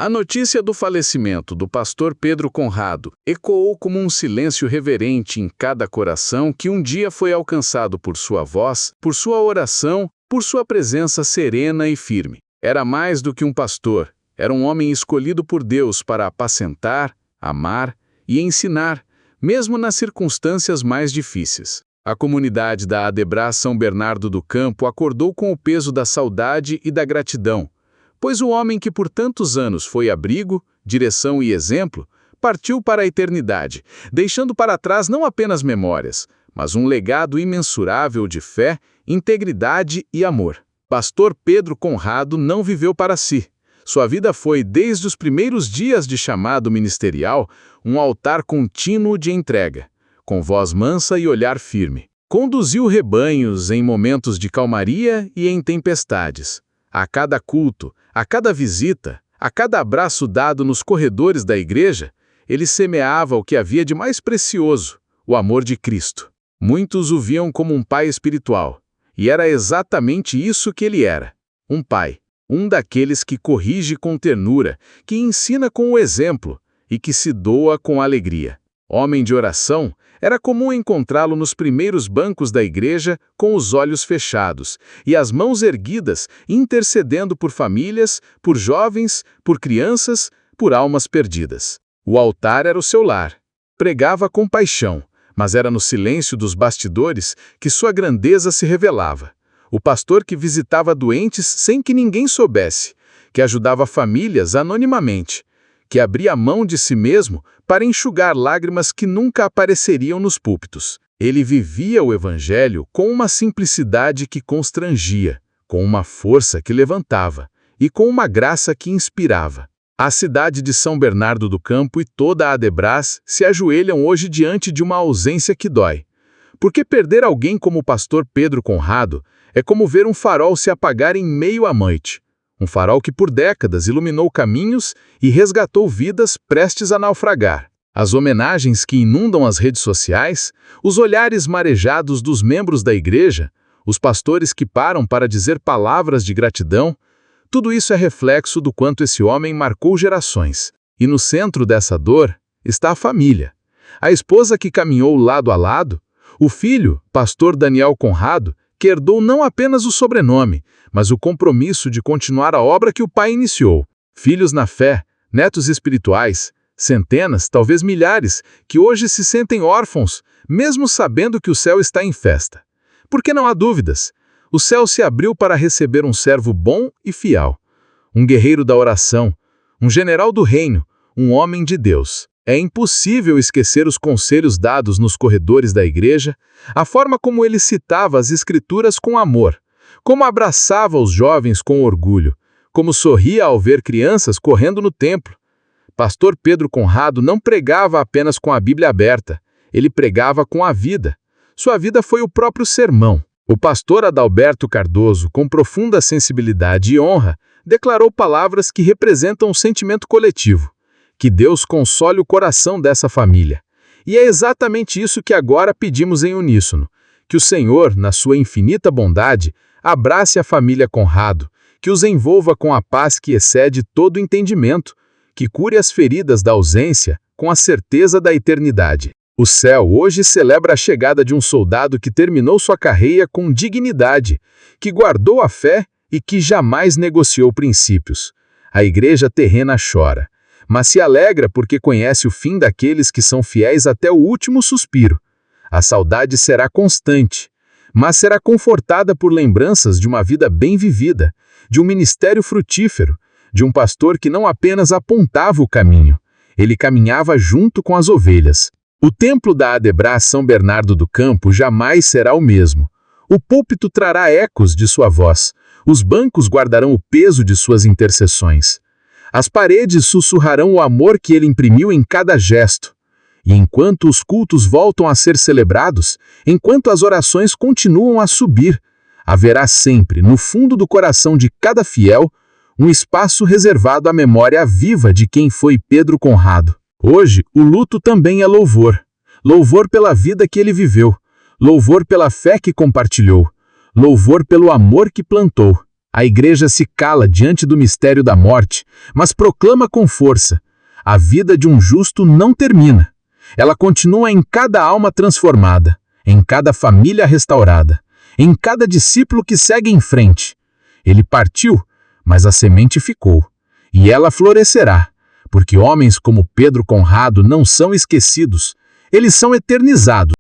A notícia do falecimento do pastor Pedro Conrado ecoou como um silêncio reverente em cada coração que um dia foi alcançado por sua voz, por sua oração, por sua presença serena e firme. Era mais do que um pastor, era um homem escolhido por Deus para apacentar, amar e ensinar, mesmo nas circunstâncias mais difíceis. A comunidade da Adebras São Bernardo do Campo acordou com o peso da saudade e da gratidão, pois o homem que por tantos anos foi abrigo, direção e exemplo, partiu para a eternidade, deixando para trás não apenas memórias, mas um legado imensurável de fé, integridade e amor. Pastor Pedro Conrado não viveu para si. Sua vida foi, desde os primeiros dias de chamado ministerial, um altar contínuo de entrega, com voz mansa e olhar firme. Conduziu rebanhos em momentos de calmaria e em tempestades. A cada culto, a cada visita, a cada abraço dado nos corredores da igreja, ele semeava o que havia de mais precioso, o amor de Cristo. Muitos o viam como um pai espiritual, e era exatamente isso que ele era, um pai, um daqueles que corrige com ternura, que ensina com o exemplo e que se doa com alegria. Homem de oração, era comum encontrá-lo nos primeiros bancos da igreja com os olhos fechados e as mãos erguidas, intercedendo por famílias, por jovens, por crianças, por almas perdidas. O altar era o seu lar. Pregava com paixão, mas era no silêncio dos bastidores que sua grandeza se revelava. O pastor que visitava doentes sem que ninguém soubesse, que ajudava famílias anonimamente, que abria mão de si mesmo para enxugar lágrimas que nunca apareceriam nos púlpitos. Ele vivia o Evangelho com uma simplicidade que constrangia, com uma força que levantava e com uma graça que inspirava. A cidade de São Bernardo do Campo e toda a Adebras se ajoelham hoje diante de uma ausência que dói. Porque perder alguém como o pastor Pedro Conrado é como ver um farol se apagar em meio à noite. Um farol que por décadas iluminou caminhos e resgatou vidas prestes a naufragar. As homenagens que inundam as redes sociais, os olhares marejados dos membros da igreja, os pastores que param para dizer palavras de gratidão, tudo isso é reflexo do quanto esse homem marcou gerações. E no centro dessa dor está a família. A esposa que caminhou lado a lado, o filho, pastor Daniel Conrado, que herdou não apenas o sobrenome, mas o compromisso de continuar a obra que o pai iniciou. Filhos na fé, netos espirituais, centenas, talvez milhares, que hoje se sentem órfãos, mesmo sabendo que o céu está em festa. Porque não há dúvidas, o céu se abriu para receber um servo bom e fiel, um guerreiro da oração, um general do reino, um homem de Deus. É impossível esquecer os conselhos dados nos corredores da igreja, a forma como ele citava as escrituras com amor, como abraçava os jovens com orgulho, como sorria ao ver crianças correndo no templo. Pastor Pedro Conrado não pregava apenas com a Bíblia aberta, ele pregava com a vida. Sua vida foi o próprio sermão. O pastor Adalberto Cardoso, com profunda sensibilidade e honra, declarou palavras que representam um sentimento coletivo. Que Deus console o coração dessa família. E é exatamente isso que agora pedimos em uníssono. Que o Senhor, na sua infinita bondade, abrace a família Conrado, que os envolva com a paz que excede todo entendimento, que cure as feridas da ausência com a certeza da eternidade. O céu hoje celebra a chegada de um soldado que terminou sua carreira com dignidade, que guardou a fé e que jamais negociou princípios. A igreja terrena chora, mas se alegra porque conhece o fim daqueles que são fiéis até o último suspiro. A saudade será constante, mas será confortada por lembranças de uma vida bem vivida, de um ministério frutífero, de um pastor que não apenas apontava o caminho, ele caminhava junto com as ovelhas. O templo da Adebras São Bernardo do Campo jamais será o mesmo. O púlpito trará ecos de sua voz, os bancos guardarão o peso de suas intercessões. As paredes sussurrarão o amor que ele imprimiu em cada gesto. E enquanto os cultos voltam a ser celebrados, enquanto as orações continuam a subir, haverá sempre, no fundo do coração de cada fiel, um espaço reservado à memória viva de quem foi Pedro Conrado. Hoje, o luto também é louvor. Louvor pela vida que ele viveu. Louvor pela fé que compartilhou. Louvor pelo amor que plantou. A igreja se cala diante do mistério da morte, mas proclama com força: a vida de um justo não termina. Ela continua em cada alma transformada, em cada família restaurada, em cada discípulo que segue em frente. Ele partiu, mas a semente ficou, e ela florescerá, porque homens como Pedro Conrado não são esquecidos, eles são eternizados.